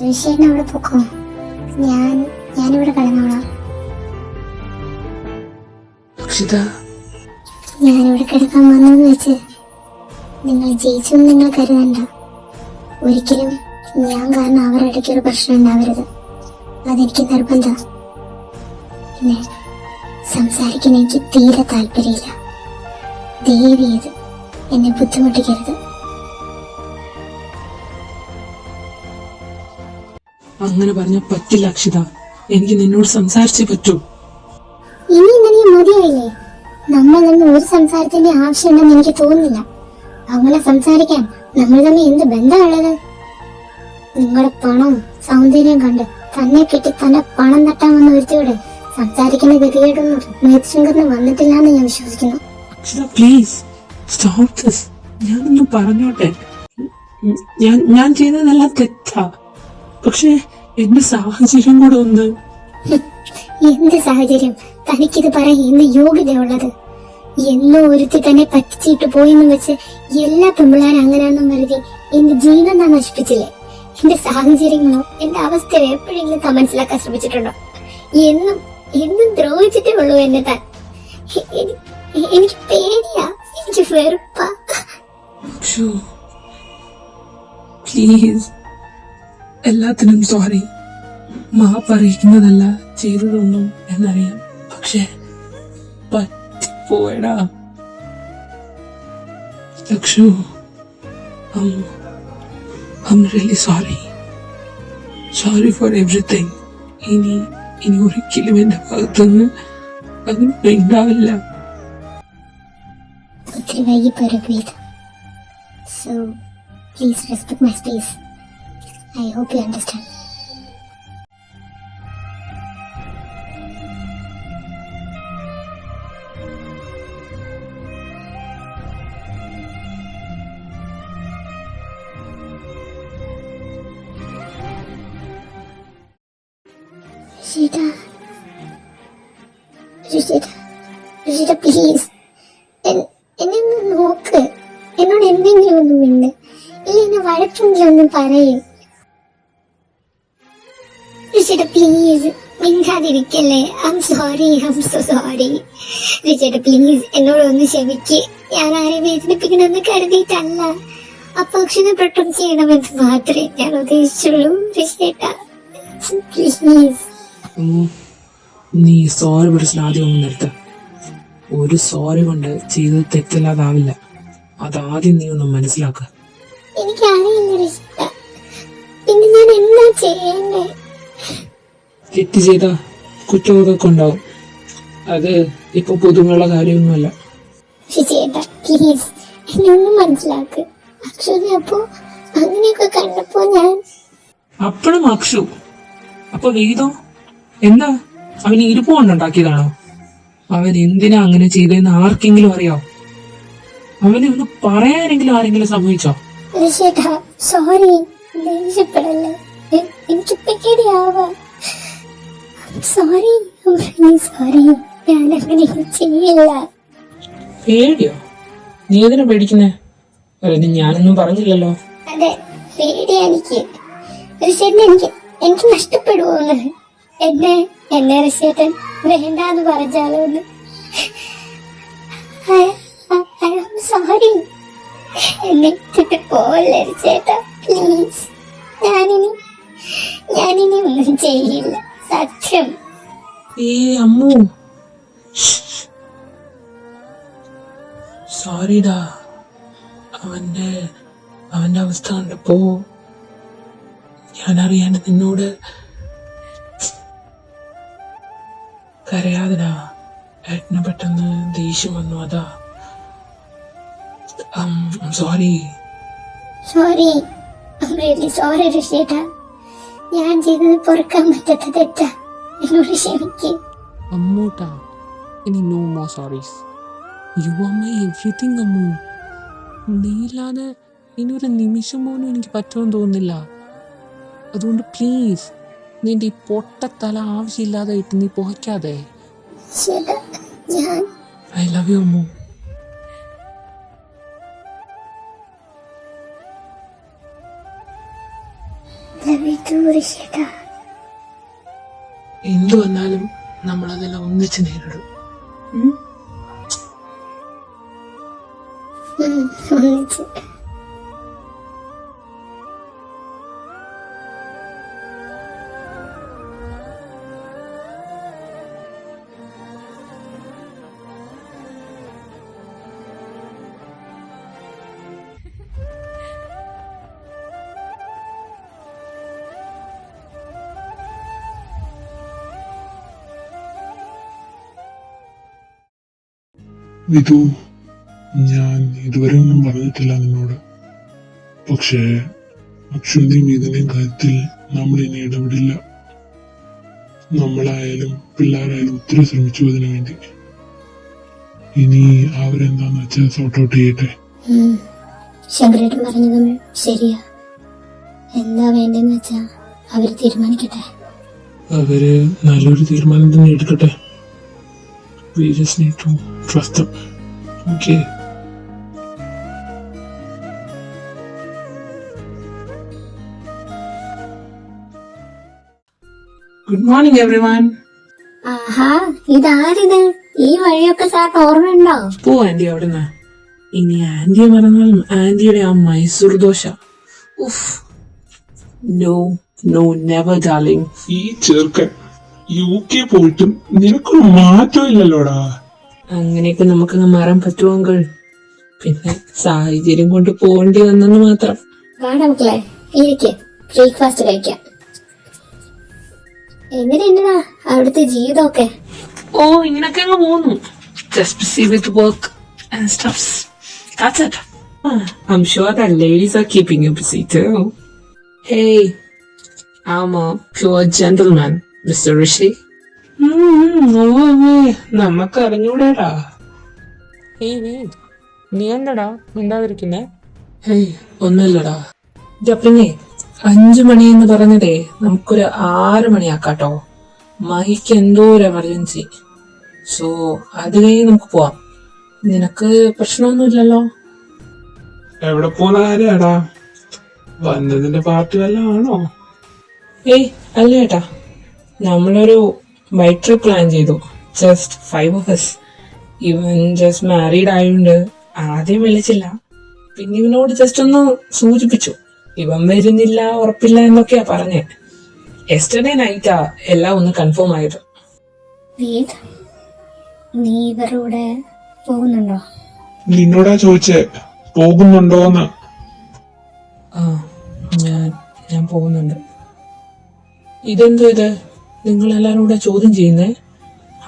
ഋഷിയേട്ടൻ അവിടെ പൊക്കോ, ഞാനിവിടെ കിടന്നോളാം. ഞാനിവിടെ കിടക്കാൻ വന്നെന്ന് വെച്ച് നിങ്ങൾ ജയിച്ചെന്ന് നിങ്ങൾ കരുതണ്ട. ഒരിക്കലും ഞാൻ കാരണം അവരുടെ ഇടയ്ക്കൊരു പ്രശ്നം ഉണ്ടാവരുത്. അതെനിക്ക് നിർബന്ധം. പിന്നെ സംസാരിക്കാൻ എനിക്ക് തീരെ താല്പര്യമില്ല. ദയവ് ചെയ്ത് എന്നെ ബുദ്ധിമുട്ടിക്കരുത്. അങ്ങനെ പറഞ്ഞ പറ്റില്ല അക്ഷിത. എനിക്ക് നിന്നോട് സംസാരിച്ചേ പറ്റൂ. ഇനി ഇന്നലെ മതിയായില്ലേ? നമ്മൾ തമ്മിൽ ഒരു സംസാരത്തിന്റെ ആവശ്യമുണ്ടെന്ന് എനിക്ക് തോന്നുന്നില്ല. അങ്ങനെ സംസാരിക്കാൻ നമ്മൾ തമ്മിൽ എന്ത് ബന്ധമുള്ളത്? നിങ്ങളുടെ പണവും സൗന്ദര്യം കണ്ട് തന്നെ കെട്ടി തന്നെ പണം തട്ടാൻ വന്ന ഒരുത്തിയോട് സംസാരിക്കുന്ന ഗതികേടൊന്നും മേത്ശങ്കറിന് വന്നിട്ടില്ല എന്ന് ഞാൻ വിശ്വസിക്കുന്നു. Please stop this. ഞാനൊന്ന് പറഞ്ഞോട്ടെ. ഞാൻ ചെയ്തതെല്ലാം തെറ്റാ. പക്ഷെ എന്റെ സാഹചര്യം കൂടെ ഒന്ന്. എന്ത് സാഹചര്യം? തനിക്കിത് പറയാൻ എന്ത് യോഗ്യതയുള്ളത്? എന്നോ ഒരുത്തി തന്നെ പറ്റിച്ചിട്ട് പോയെന്ന് വെച്ച് എല്ലാ പെമ്പിളാരും അങ്ങനെയാണെന്നും കരുതി എന്റെ ജീവൻ താൻ നശിപ്പിച്ചില്ലേ? എന്റെ സാഹചര്യങ്ങളോ എന്റെ അവസ്ഥയോ എപ്പോഴെങ്കിലും താൻ മനസ്സിലാക്കാൻ ശ്രമിച്ചിട്ടുണ്ടോ? എന്നും ദ്രോഹിച്ചിട്ടേ ഉള്ളൂ എന്നെ താൻ. എനിക്ക് പേടിയാ, എനിക്ക് വെറുപ്പാ. പ്ലീസ്, എല്ലാത്തിനും സോറി. മാപ്പ് അറിയിക്കുന്നതല്ല ചെയ്തതൊന്നും എന്നറിയാം. പക്ഷെ പറ്റിപ്പോയടാ ലക്ഷു. I'm really sorry. Sorry for everything. ഇനി ഒരിക്കലും എന്റെ ഭാഗത്തുനിന്ന് അങ്ങനെ ഉണ്ടാവില്ല. ഒത്തിരി വൈകിപ്പോയി. So please respect my space. I hope you understand. Rishitha please എന്നെ ഒന്ന് നോക്ക്. എന്നോട് എന്തെങ്കിലും ഒന്നും ഉണ്ട് ഇല്ല, എന്നെ വഴക്കെങ്കിലും ഒന്നും പറയും. ഋഷിത പ്ലീസ് മിണ്ടാതിരിക്കല്ലേ. I'm so sorry. Rishitha please എന്നോട് ഒന്ന് ക്ഷമിക്ക്. ഞാൻ ആരെയും വേദനിപ്പിക്കണമെന്ന് കരുതിയിട്ടല്ല. അപ്പൊ അക്ഷനെ പ്രൊട്ടക്ട് ചെയ്യണമെന്ന് മാത്രമേ ഞാൻ ഉദ്ദേശിച്ചുള്ളൂ. ഋഷിത പ്ലീസ്. നീ സോറി പിടിച്ചിട്ട് ആദ്യം ഒന്ന് നിർത്ത. ഒരു സോറി കൊണ്ട് ചെയ്തത് തെറ്റല്ലാതാവില്ല. അതാദ്യം നീ ഒന്ന് മനസ്സിലാക്ക. എനിക്കറിയില്ല ഋഷിത, പിന്നെ ഞാൻ എന്താ ചെയ്യണ്ടേ? തെറ്റ് ചെയ്ത കുറ്റബോധമൊക്കെ ഉണ്ടാവും. അത് ഇപ്പൊ പുതുമുള്ള കാര്യമൊന്നുമല്ല. ചേട്ടാ പ്ലീസ് എന്നെ ഒന്ന് മനസ്സിലാക്ക്. അക്ഷര അപ്പോ അങ്ങനെയൊക്കെ കണ്ടപ്പോ ഞാൻ അപ്പഴും അക്ഷു. അപ്പൊ വേദോ എന്താ അവന് ഇരുപ്പ് കൊണ്ടുണ്ടാക്കിയതാണോ? അവൻ എന്തിനാ അങ്ങനെ ചെയ്തെന്ന് ആർക്കെങ്കിലും അറിയാവോ? അവനെ ഒന്ന് പറയാനെങ്കിലും ആരെങ്കിലും സമ്മതിച്ചോ? സോറി, ദേഷ്യപ്പെടല്ലേ. എനിക്ക് പേടിയാവാ. സോറി, ഞാനങ്ങനെ ചെയ്യില്ല. പേടിയോ? നീ എന്തിനാ പേടിക്കുന്നേ? ഞാനൊന്നും പറഞ്ഞില്ലല്ലോ. അതെ, പേടിയാ എനിക്ക്. എനിക്ക് നഷ്ടപ്പെടുവോന്ന്. എന്നെ ഋഷിയേട്ടൻ വേണ്ടാന്ന് പറഞ്ഞാലോന്ന്. സോറി, എന്നെ ഇട്ടിട്ട് പോവല്ലേ ഋഷിയേട്ടാ പ്ലീസ്. ഞാനിനി ഒന്നും ചെയ്യില്ല, സത്യം. അമ്മു സോറിടാ. അവന്റെ അവസ്ഥ കണ്ടപ്പോ ഞാൻ അറിയാണ്ട് നിന്നോട് കരയാതിടാ. ഏട്ടന് പെട്ടെന്ന് ദേഷ്യം വന്നു, അതാ. സോറി ഋഷിയേട്ടാ. ഞാൻ ചെയ്തത് പൊറുക്കാൻ പറ്റാത്ത തെറ്റാ. എന്നോട് ക്ഷമിക്ക്. അമ്മൂട്ടാ, ഇനി no more sorries. You are my everything Ammu. നീ ഇല്ലാതെ ഇനി ഒരു നിമിഷം പോലും എനിക്ക് പറ്റുമെന്ന് തോന്നുന്നില്ല. അതുകൊണ്ട് പ്ലീസ് നിന്റെ ഈ പൊട്ടത്തല ആവശ്യമില്ലാതെ ഇട്ട് നീ പോയിക്കാതെ. I love you Ammu. Love you too ഋഷിയേട്ടാ. എന്തു വന്നാലും നമ്മളതെല്ലാം ഒന്നിച്ച് നേരിടും. ഒന്നിച്ച്. വിധു, ഞാൻ ഇതുവരെ ഒന്നും പറഞ്ഞിട്ടില്ല നിന്നോട്. പക്ഷേ അക്ഷുവിന്റെയും വീതിന്റെയും കാര്യത്തിൽ നമ്മൾ ഇനി ഇടപെടില്ല. നമ്മളായാലും പിള്ളേരായാലും ഒത്തിരി ശ്രമിച്ചു അതിനു വേണ്ടി. ഇനി അവരെന്താന്ന് വെച്ചാൽ സോർട്ട് ഔട്ട് ചെയ്യട്ടെ. ശങ്കരേട്ടൻ പറഞ്ഞതും ശരിയാ. എന്താ വേണ്ടെന്ന് വെച്ചാ അവര് തീരുമാനിക്കട്ടെ. അവര് നല്ലൊരു തീരുമാനം തന്നെ എടുക്കട്ടെ. We just need to trust them. Okay. Good morning everyone. ആഹാ, ഇതാരിത്? ഈ വഴിയൊക്കെ സാറിന് ഓർമ്മയുണ്ടോ? പോ ആന്റി അവിടുന്ന്. ഇനി ആന്റിയെ മറന്നാലും ആന്റിയുടെ ആ മൈസൂർ ദോശ. ഉഫ്. No no never darling. ഈ ചെറുക്കൻ UK പോയിട്ടും നിനക്കൊരു മാറ്റം ഇല്ലല്ലോടാ. അങ്ങനെയൊക്കെ നമുക്കങ്ങ് മാറാൻ പറ്റുമെങ്കിൽ പിന്നെ സാഹചര്യം കൊണ്ട് പോകേണ്ടി വന്നെന്ന് മാത്രം. വാടാ മക്കളെ, ഇരിക്ക്, ബ്രേക്ക്ഫാസ്റ്റ് കഴിക്കാം. എങ്ങനെയുണ്ടാ അവിടുത്തെ ജീവിതമൊക്കെ? ഓ, ഇങ്ങനൊക്കെ അങ്ങ് പോകുന്നു. Just busy with work and stuffs. That's it. I'm sure that ladies are keeping you busy too. Hey, I'm a pure gentleman, Mr. Rishi. നമുക്ക് അറിഞ്ഞൂടാടാ. നീ എന്താടാ മിണ്ടാതിരിക്കുന്നേ? ഹേയ്, ഒന്നുമില്ലടാ. പിന്നെ 5 മണി എന്ന് പറഞ്ഞതേ നമുക്കൊരു 6 മണിയാക്കാട്ടോ. മഹിക്ക് എന്തോ ഒരു എമർജൻസി. സോ അത് കഴിഞ്ഞ് നമുക്ക് പോവാം. നിനക്ക് പ്രശ്നമൊന്നുമില്ലല്ലോ? എവിടെ പോകുന്ന കാര്യാടാ? വന്നതിന്റെ പാർട്ടി വല്ലതും ആണോ? ഏയ് അല്ല ഏട്ടാ, നമ്മളൊരു ബൈക്ക് ട്രിപ്പ് പ്ലാൻ ചെയ്തു. Just 5 of us. ഇവൻ ജസ്റ്റ് മാരീഡ് ആയതുകൊണ്ട് ആദ്യം വിളിച്ചില്ല. പിന്നെ ഇവനോട് ജസ്റ്റ് ഒന്ന് സൂചിപ്പിച്ചു. ഇവൻ വരുന്നില്ല, ഉറപ്പില്ല എന്നൊക്കെയാ പറഞ്ഞേ. യെസ്റ്റർഡേ നൈറ്റാ എല്ലാം ഒന്ന് കൺഫേം ആയത്. നീ ഇവരുടെ കൂടെ പോകുന്നുണ്ടോ? നിന്നോടാ ചോദിച്ചേ പോകുന്നുണ്ടോന്ന്. ആ, ഞാൻ പോകുന്നുണ്ട്. ഇതെന്തോ ഇത് നിങ്ങൾ എല്ലാരും കൂടെ ചോദ്യം ചെയ്യുന്നേ?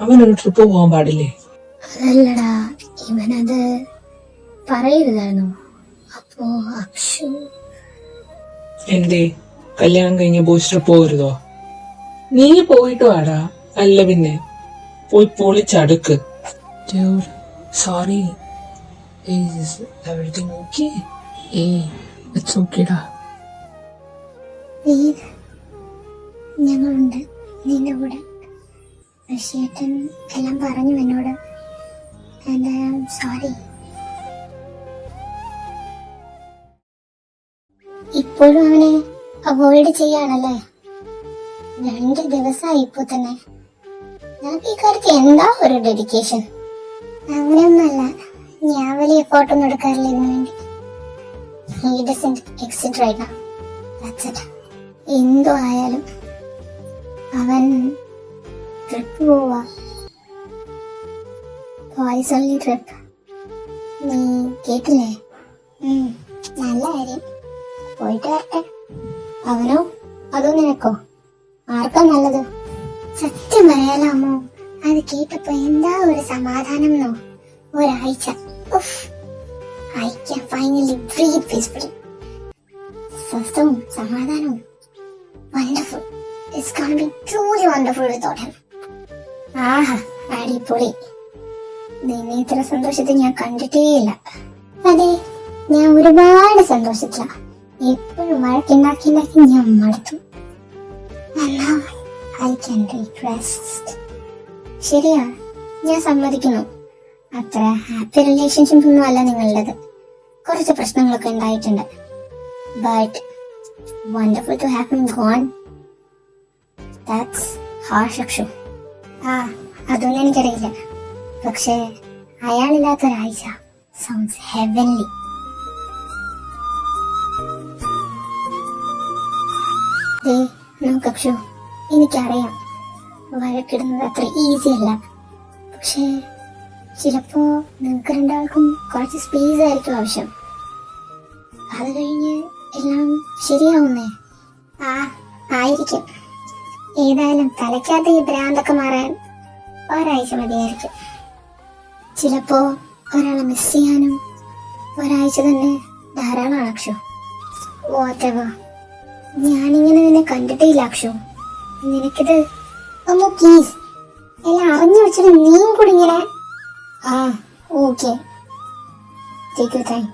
അവനൊരു ട്രിപ്പ് പോകാൻ പാടില്ലേ? അതല്ലടാ, ഇവനത് പറയരുതായിരുന്നു. അപ്പോ അക്ഷു എന്തേ കല്യാണം കഴിഞ്ഞ ബോയ്സ് ട്രിപ്പ് പോകരുതോ? നീ പോയിട്ട് വാടാ. അല്ല പിന്നെ പോയി പൊളിച്ചടുക്ക്. Sorry, everything okay? ഇറ്റ്സ് ഓക്കേടാ. ഞങ്ങളുണ്ട് നിന്റെ കൂടെ. ഋഷിയേട്ടൻ എല്ലാം പറഞ്ഞു എന്നോട്. സോറി. ഇപ്പോഴും അവനെ അവോയ്ഡ് ചെയ്യാണല്ലേ? 2 ദിവസമായി ഇപ്പൊ തന്നെ. ഞങ്ങൾക്ക് ഈ കാര്യത്തിൽ എന്താ ഒരു ഡെഡിക്കേഷൻ. അങ്ങനെയൊന്നുമല്ല, ഞാൻ വലിയ എഫോർട്ടൊന്നും എടുക്കാറില്ല ഇതിനു വേണ്ടി. He doesn't exist right now. That's it. എന്തോ ആയാലും അവൻ ട്രിപ്പ് പോവാ. Boys only trip. നീ കേട്ടില്ലേ? നല്ല കാര്യം. പോയിട്ട് വരട്ടെ. അവനോ അതോ നിനക്കോ? ആർക്കാ നല്ലത്? സത്യം പറയാലാമോ, അത് കേട്ടപ്പോ എന്താ ഒരു സമാധാനം എന്നോ. ഒരാഴ്ച I can finally breathe peacefully. സ്വസ്ഥവും സമാധാനവും. Wonderful. It's gonna be truly wonderful without him. ആഹാ, അടിപൊളി. നിന്നെ ഇത്ര സന്തോഷത്തിൽ ഞാൻ കണ്ടിട്ടേയില്ല. അതെ, ഞാൻ ഒരുപാട് സന്തോഷിച്ച. എപ്പോഴും വഴക്കുണ്ടാക്കി ഞാൻ മടുത്തു. I can take rest. ശരിയാ, ഞാൻ സമ്മതിക്കുന്നു. അത്ര ഹാപ്പി റിലേഷൻഷിപ്പ് ഒന്നും അല്ല നിങ്ങളുടേത്. കുറച്ച് പ്രശ്നങ്ങളൊക്കെ ഉണ്ടായിട്ടുണ്ട്. But Wonderful to have him gone. That's harsh, Akshu. അതൊന്നും എനിക്കറിയില്ല. പക്ഷേ അയാളില്ലാത്തൊരാഴ്ച സൗണ്ട്സ് ഹെവൻലി. നമുക്ക് അക്ഷു, എനിക്കറിയാം വഴക്കിടുന്നത് അത്ര ഈസി അല്ല. പക്ഷേ ചിലപ്പോ നിങ്ങൾക്ക് രണ്ടാൾക്കും കുറച്ച് സ്പേസ് ആയിരിക്കും ആവശ്യം. അത് കഴിഞ്ഞ് എല്ലാം ശരിയാവുന്നേ. ആയിരിക്കും. ഏതായാലും തലയ്ക്കകത്ത് ഈ ഭ്രാന്തൊക്കെ മാറാൻ ഒരാഴ്ച മതിയായിരിക്കും. ചിലപ്പോ ഒരാളെ മിസ് ചെയ്യാനും ഒരാഴ്ച തന്നെ ധാരാളമാണ് അക്ഷു. വാട്ടെവർ. ഞാനിങ്ങനെ നിന്നെ കണ്ടിട്ടില്ല അക്ഷു. നിനക്കിത് ഒന്ന് പ്ലീസ് എല്ലാം അറിഞ്ഞു വെച്ചിട്ട് നീയും കൂടി ഇങ്ങനെ. Okay, take your time.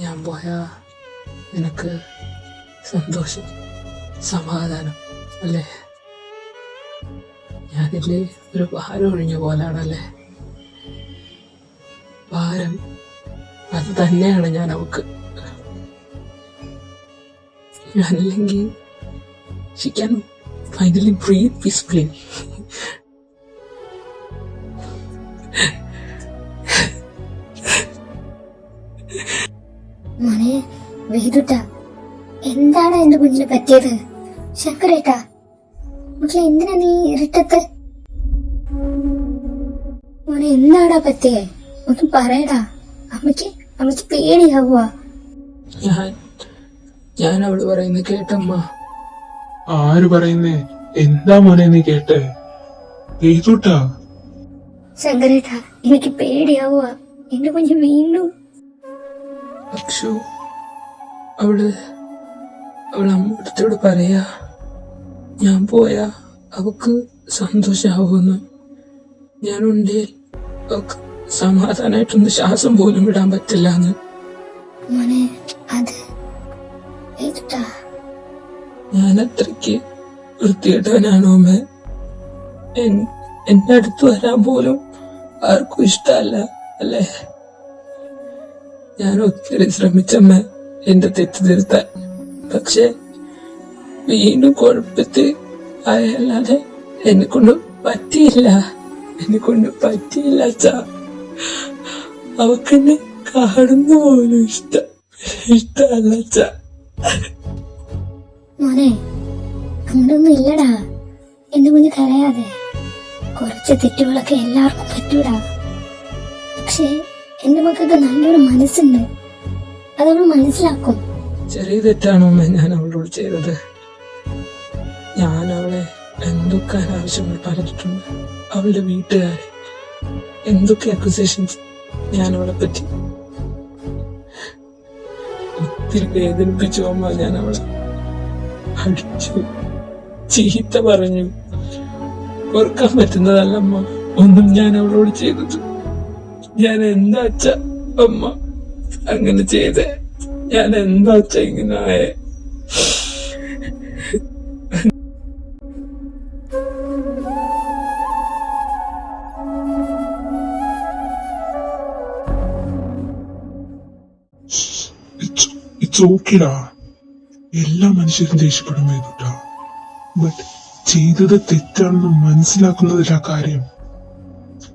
ഞാൻ പോയാ നിനക്ക് സന്തോഷം, സമാധാനം അല്ലേ? ഞാനില്ലേ ഒരു ഭാരം ഒഴിഞ്ഞ പോലാണല്ലേ? ഭാരം അത് തന്നെയാണ് ഞാൻ അവക്ക്. ഞാനില്ലെങ്കിൽ she can finally breathe peacefully. മോനെ വേദുട്ടാ, എന്താണ് എന്റെ കുഞ്ഞിന് പറ്റിയത്? ശങ്കരേട്ടാ, മക്കളെ എന്തിനാ നീ ഇരുട്ടത്ത്? മോനെ എന്താടാ പറ്റിയേ? ഒന്ന് പറയടാ. അമ്മയ്ക്ക് പേടിയാവുക. ഞാൻ അവള് പറയുന്നത് കേട്ടമ്മ. ആര് പറയുന്നേ? എന്താ മോനെ നീ കേട്ടെ? വേദുട്ടാ. ശങ്കരേട്ടാ, എനിക്ക് പേടിയാവുക. എന്റെ കുഞ്ഞ് വീണ്ടും. അക്ഷു, അവള് അമ്മടുത്തോട് പറയാ ഞാൻ പോയാ അവക്ക് സന്തോഷാവുമെന്ന്. ഞാനുണ്ടേ അവക്ക് സമാധാനായിട്ടൊന്ന് ശ്വാസം പോലും വിടാൻ പറ്റില്ലാന്ന്. മോനെ അത് വേദുട്ടാ, ഞാൻ അത്രയ്ക്ക് വൃത്തികെട്ടവനാണോ അമ്മ? എന്റെ അടുത്ത് വരാൻ പോലും ആർക്കും ഇഷ്ടമല്ല അല്ലേ? ഞാൻ ഒത്തിരി ശ്രമിച്ചമ്മ എന്റെ തെറ്റ് തിരുത്താൻ. പക്ഷെ വീണ്ടും കുഴപ്പത്തിൽ ആയല്ലാതെ എന്നെ കൊണ്ട് പറ്റിയില്ല അച്ഛാ. അവക്കെന്നെ കാണുന്ന പോലും ഇഷ്ടമല്ല അച്ഛാ. മോനെ അങ്ങനൊന്നും ഇല്ലടാ. എന്റെ കുഞ്ഞ് കരയാതെ. കുറച്ച് തെറ്റുകളൊക്കെ എല്ലാവർക്കും പറ്റൂടാ. പക്ഷേ എന്റെ മക്കൾക്ക് നല്ലൊരു മനസ്സുണ്ട്. അതവൾ മനസ്സിലാക്കും. ചെറിയ തെറ്റാണോ അമ്മ ഞാൻ അവളോട് ചെയ്തത്? ഞാൻ അവളെ എന്തൊക്കെ അനാവശ്യങ്ങൾ പറഞ്ഞിട്ടുണ്ട്. അവളുടെ വീട്ടുകാരെ എന്തൊക്കെ അക്യൂസേഷൻസ് ഞാൻ അവളെ പറ്റി ഒത്തിരി വേദനിപ്പിച്ചു അമ്മ. ഞാൻ അവളെ അടിച്ചു, ചീത്ത പറഞ്ഞു. ഓർക്കാൻ പറ്റുന്നതല്ലമ്മ ഒന്നും ഞാൻ അവളോട് ചെയ്തത്. ഞാൻ എന്താ അച്ഛ അമ്മ അങ്ങനെ ചെയ്തേ? ഞാൻ എന്താ അച്ഛ ഇങ്ങനെ ആയേ? ഇറ്റ്സ് ഓക്കെടാ. എല്ലാ മനുഷ്യരും ദേഷ്യപ്പെടും വേദുട്ടാ. ബട്ട് ചെയ്തത് തെറ്റാണെന്ന് മനസ്സിലാക്കുന്നതിലാ കാര്യം.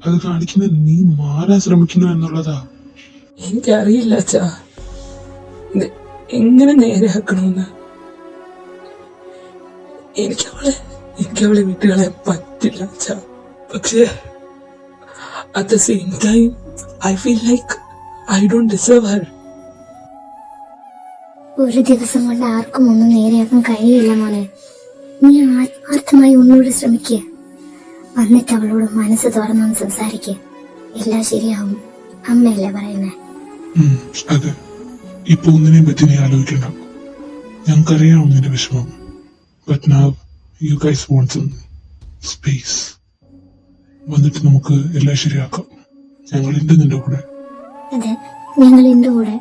അത് കാണിക്കുന്നത് നീ മാറാൻ ശ്രമിക്കുന്നു എന്നുള്ളതാ. എനിക്കറിയില്ല അച്ഛാ എങ്ങനെ നേരെയാക്കണമെന്ന്. എനിക്കവളെ വിട്ടുകളയാൻ പറ്റില്ല അച്ഛാ. പക്ഷേ at the same time I feel like I don't deserve her. ഒരു ദിവസം കൊണ്ട് ആർക്കും ഒന്നും നേരെയാക്കാൻ കഴിയില്ല മോനെ. നീ ആത്മാർത്ഥമായി ഒന്നുകൂടി ശ്രമിക്കുക. വന്നിട്ട് അവളോട് മനസ്സ് തുറന്നൊന്ന് സംസാരിക്കുക. എല്ലാം ശരിയാവും. അമ്മയല്ലേ പറയുന്നേ? അതെ. ഇപ്പൊ ഒന്നിനെ പറ്റി നീ ആലോചിക്കണ്ട. ഞങ്ങൾക്കറിയാം നിന്റെ വിഷമം. But now you guys want some space. വന്നിട്ട് നമുക്ക് എല്ലാം ശരിയാക്കാം. ഞങ്ങളുണ്ട് നിന്റെ കൂടെ. അതെ, ഞങ്ങൾ എന്റെ കൂടെ.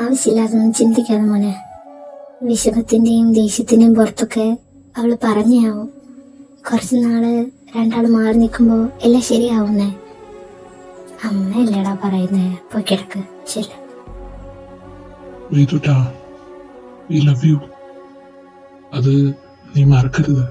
ആവശ്യമില്ലാതൊന്നും ചിന്തിക്കാതെ മോനെ. വിഷമത്തിന്റെയും ദേഷ്യത്തിന്റെയും പുറത്തൊക്കെ അവള് പറഞ്ഞാവും. കുറച്ചു നാള് രണ്ടാള് മാറി നിൽക്കുമ്പോ എല്ലാം ശരിയാവുന്നേ. അമ്മയല്ലേടാ പറയുന്നേ, പോയി കിടക്ക്. ശരി. വേദുട്ടാ, വി ലവ് യു. അത് നീ മറക്കരുത്.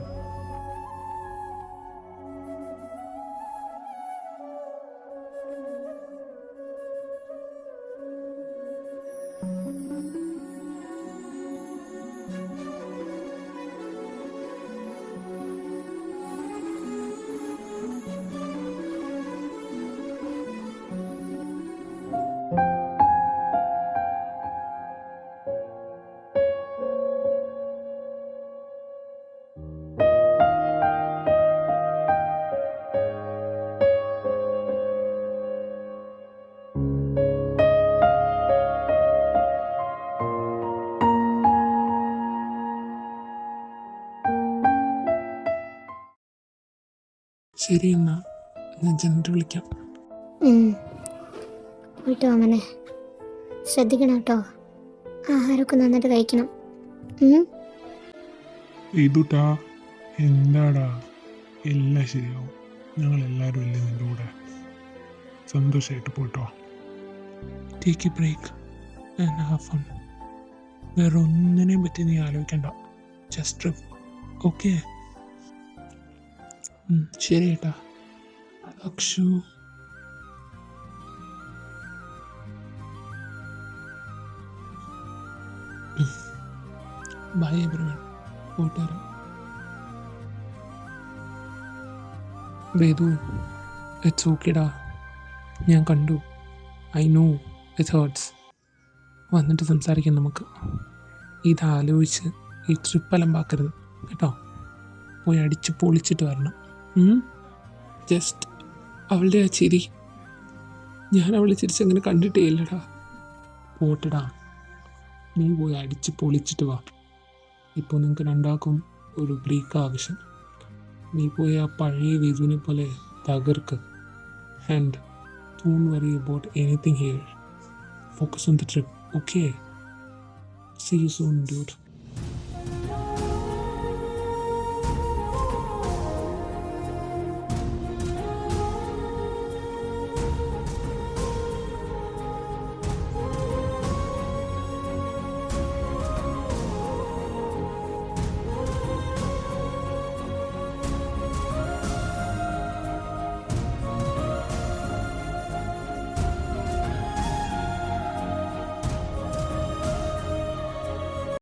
ശരി എന്നാ, ഞാൻ ചെന്നിട്ട് വിളിക്കാം. പോയിട്ട് വാമനെ, ശ്രദ്ധിക്കണം കേട്ടോ. ആഹാരമൊക്കെ നന്നായിട്ട് കഴിക്കണം. വേദുട്ടാ, എന്താടാ, എല്ലാം ശരിയാവും. ഞങ്ങൾ എല്ലാവരും ഇല്ലേ നിൻ്റെ കൂടെ. സന്തോഷമായിട്ട് പോയിട്ടോ. Take a break and have fun. വേറെ ഒന്നിനെയും പറ്റി നീ ആലോചിക്കണ്ട. Just trip. ഓക്കെ? ശരി ഏട്ടാ. അക്ഷു, ബൈ എവരിവൺ. പോയിട്ട് വരാം. വേദു, ഇറ്റ്സ് ഓക്കേടാ. ഞാൻ കണ്ടു. I know it hertz. വന്നിട്ട് സംസാരിക്കാം നമുക്ക്. ഇതാലോചിച്ച് ഈ ട്രിപ്പ് അലമ്പാക്കരുത് കേട്ടോ. പോയി അടിച്ച് പൊളിച്ചിട്ട് വരണം. ജസ്റ്റ് അവളുടെ ആ ചിരി, ഞാൻ അവളെ ചിരിച്ചങ്ങനെ കണ്ടിട്ടേ ഇല്ലടാ. പോട്ടടാ, നീ പോയി അടിച്ച് പൊളിച്ചിട്ട് വാ. ഇപ്പോൾ നിങ്ങൾക്ക് രണ്ടാൾക്കും ഒരു ബ്രേക്ക് ആവശ്യം. നീ പോയി ആ പഴയ വിധുവിനെ പോലെ തകർക്ക്. And don't worry about anything here. Focus on the trip. Okay? See you soon dude.